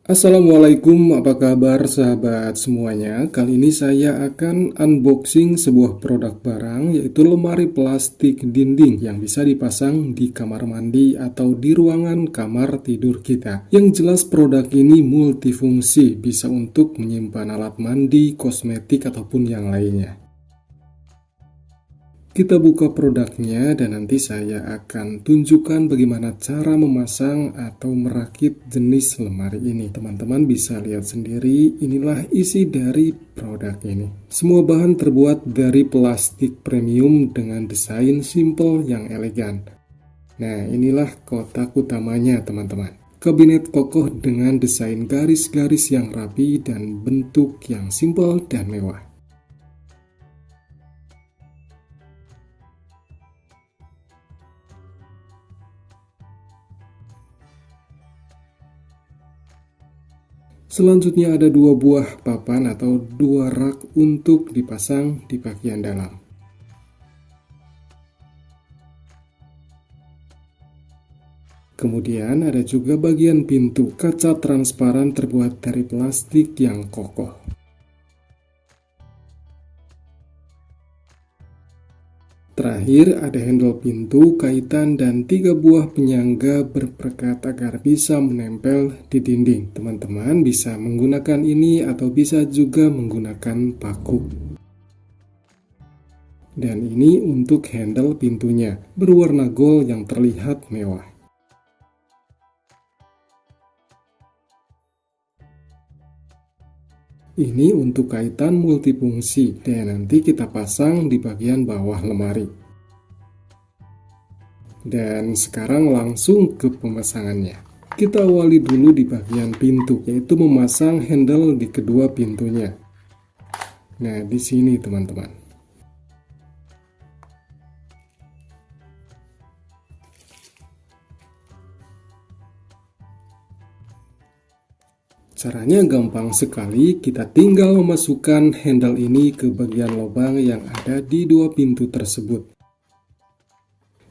Assalamualaikum, apa kabar sahabat semuanya? Kali ini saya akan unboxing sebuah produk barang, yaitu lemari plastik dinding yang bisa dipasang di kamar mandi atau di ruangan kamar tidur kita. Yang jelas produk ini multifungsi, bisa untuk menyimpan alat mandi, kosmetik, ataupun yang lainnya. Kita buka produknya dan nanti saya akan tunjukkan bagaimana cara memasang atau merakit jenis lemari ini. Teman-teman bisa lihat sendiri, inilah isi dari produk ini. Semua bahan terbuat dari plastik premium dengan desain simple yang elegan. Nah, inilah kotak utamanya teman-teman. Kabinet kokoh dengan desain garis-garis yang rapi dan bentuk yang simple dan mewah. Selanjutnya ada dua buah papan atau dua rak untuk dipasang di bagian dalam. Kemudian ada juga bagian pintu, kaca transparan terbuat dari plastik yang kokoh. Terakhir ada handle pintu, kaitan, dan 3 buah penyangga berperekat agar bisa menempel di dinding. Teman-teman bisa menggunakan ini atau bisa juga menggunakan paku. Dan ini untuk handle pintunya, berwarna gold yang terlihat mewah. Ini untuk kaitan multifungsi dan nanti kita pasang di bagian bawah lemari. Dan sekarang langsung ke pemasangannya. Kita awali dulu di bagian pintu, yaitu memasang handle di kedua pintunya. Nah, di sini teman-teman. Caranya gampang sekali, kita tinggal memasukkan handle ini ke bagian lubang yang ada di dua pintu tersebut.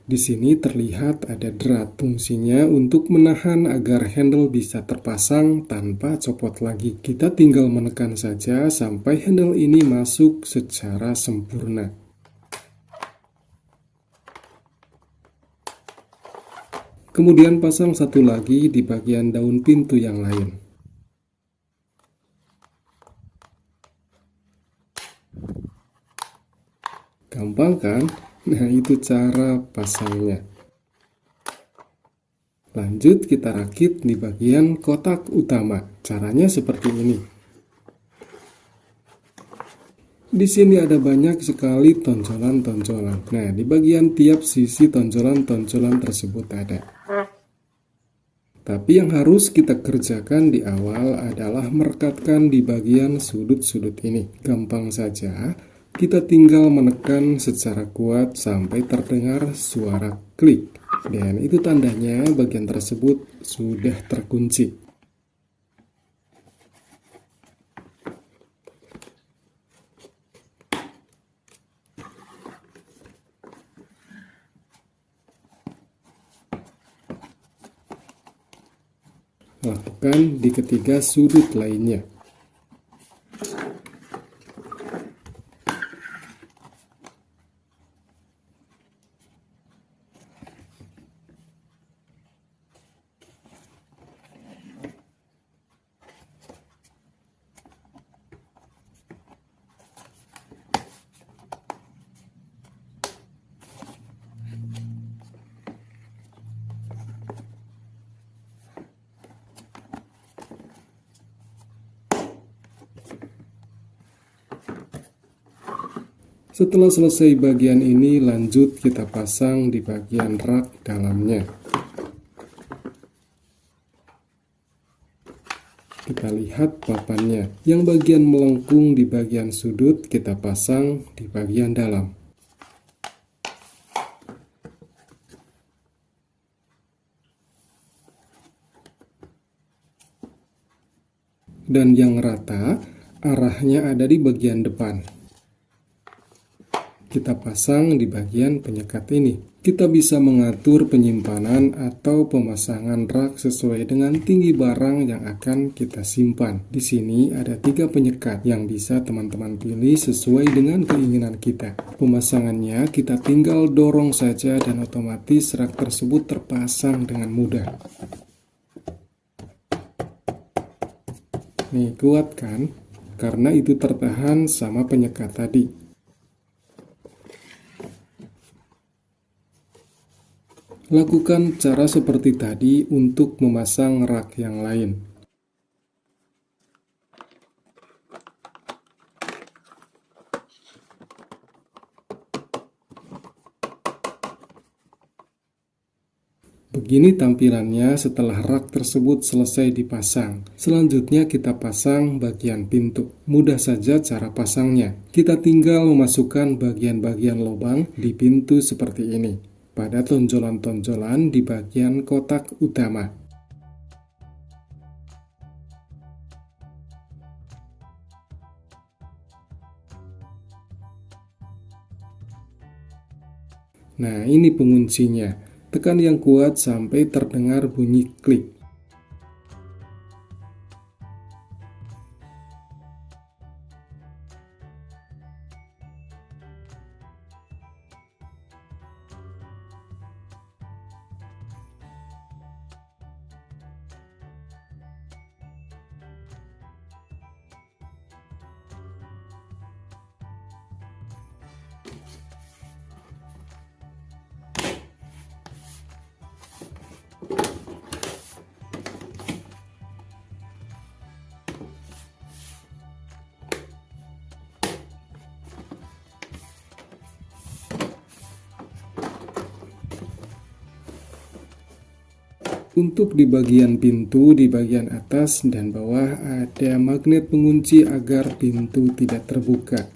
Di sini terlihat ada drat, fungsinya untuk menahan agar handle bisa terpasang tanpa copot lagi. Kita tinggal menekan saja sampai handle ini masuk secara sempurna. Kemudian pasang satu lagi di bagian daun pintu yang lain. Gampang kan? Nah, itu cara pasangnya. Lanjut kita rakit di bagian kotak utama. Caranya seperti ini. Di sini ada banyak sekali tonjolan-tonjolan. Nah, di bagian tiap sisi tonjolan-tonjolan tersebut ada. Tapi yang harus kita kerjakan di awal adalah merekatkan di bagian sudut-sudut ini. Gampang saja. Kita tinggal menekan secara kuat sampai terdengar suara klik. Dan itu tandanya bagian tersebut sudah terkunci. Lakukan di ketiga sudut lainnya. Setelah selesai bagian ini, lanjut kita pasang di bagian rak dalamnya. Kita lihat papannya. Yang bagian melengkung di bagian sudut kita pasang di bagian dalam. Dan yang rata, arahnya ada di bagian depan. Kita pasang di bagian penyekat ini. Kita bisa mengatur penyimpanan atau pemasangan rak sesuai dengan tinggi barang yang akan kita simpan. Di sini ada 3 penyekat yang bisa teman-teman pilih sesuai dengan keinginan kita. Pemasangannya kita tinggal dorong saja dan otomatis rak tersebut terpasang dengan mudah. Nih, kuat kan? Karena itu tertahan sama penyekat tadi. Lakukan cara seperti tadi untuk memasang rak yang lain. Begini tampilannya setelah rak tersebut selesai dipasang. Selanjutnya kita pasang bagian pintu. Mudah saja cara pasangnya. Kita tinggal memasukkan bagian-bagian lubang di pintu seperti ini, pada tonjolan-tonjolan di bagian kotak utama. Nah, ini penguncinya. Tekan yang kuat sampai terdengar bunyi klik. Untuk di bagian pintu, di bagian atas dan bawah ada magnet pengunci agar pintu tidak terbuka.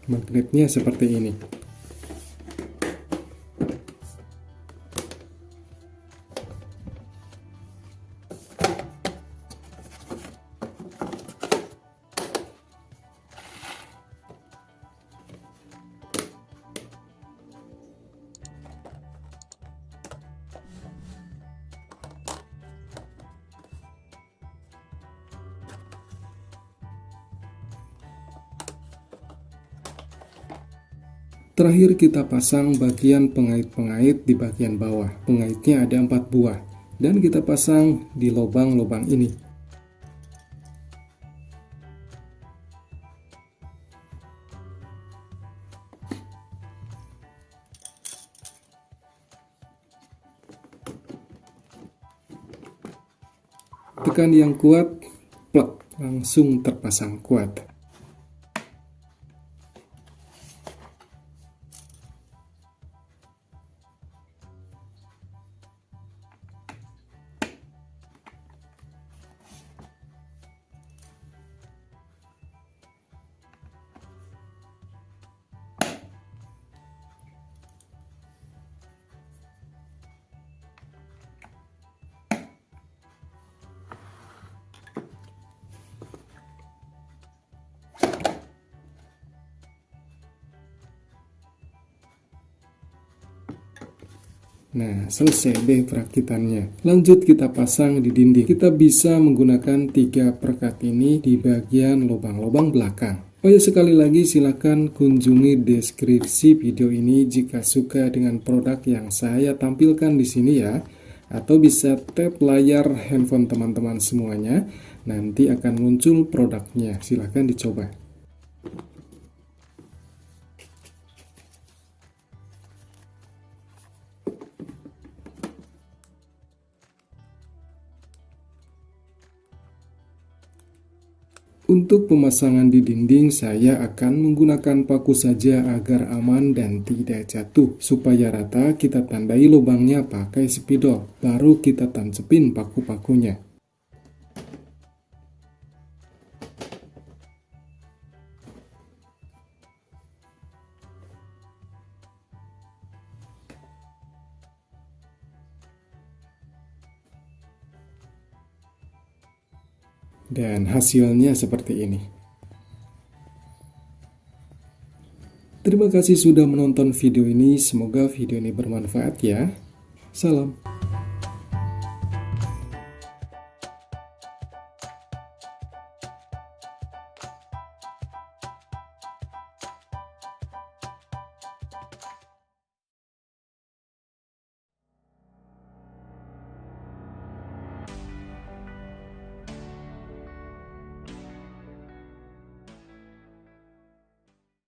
Magnetnya seperti ini. Terakhir kita pasang bagian pengait-pengait di bagian bawah. Pengaitnya ada 4 buah dan kita pasang di lubang-lubang ini. Tekan yang kuat, plak, langsung terpasang kuat. Nah, selesai deh perakitannya. Lanjut kita pasang di dinding. Kita bisa menggunakan 3 perekat ini di bagian lubang-lubang belakang. Oh ya, sekali lagi silakan kunjungi deskripsi video ini jika suka dengan produk yang saya tampilkan di sini ya. Atau bisa tap layar handphone teman-teman semuanya. Nanti akan muncul produknya. Silakan dicoba. Untuk pemasangan di dinding, saya akan menggunakan paku saja agar aman dan tidak jatuh. Supaya rata, kita tandai lubangnya pakai spidol. Baru kita tancepin paku-pakunya. Dan hasilnya seperti ini. Terima kasih sudah menonton video ini, semoga video ini bermanfaat ya. Salam.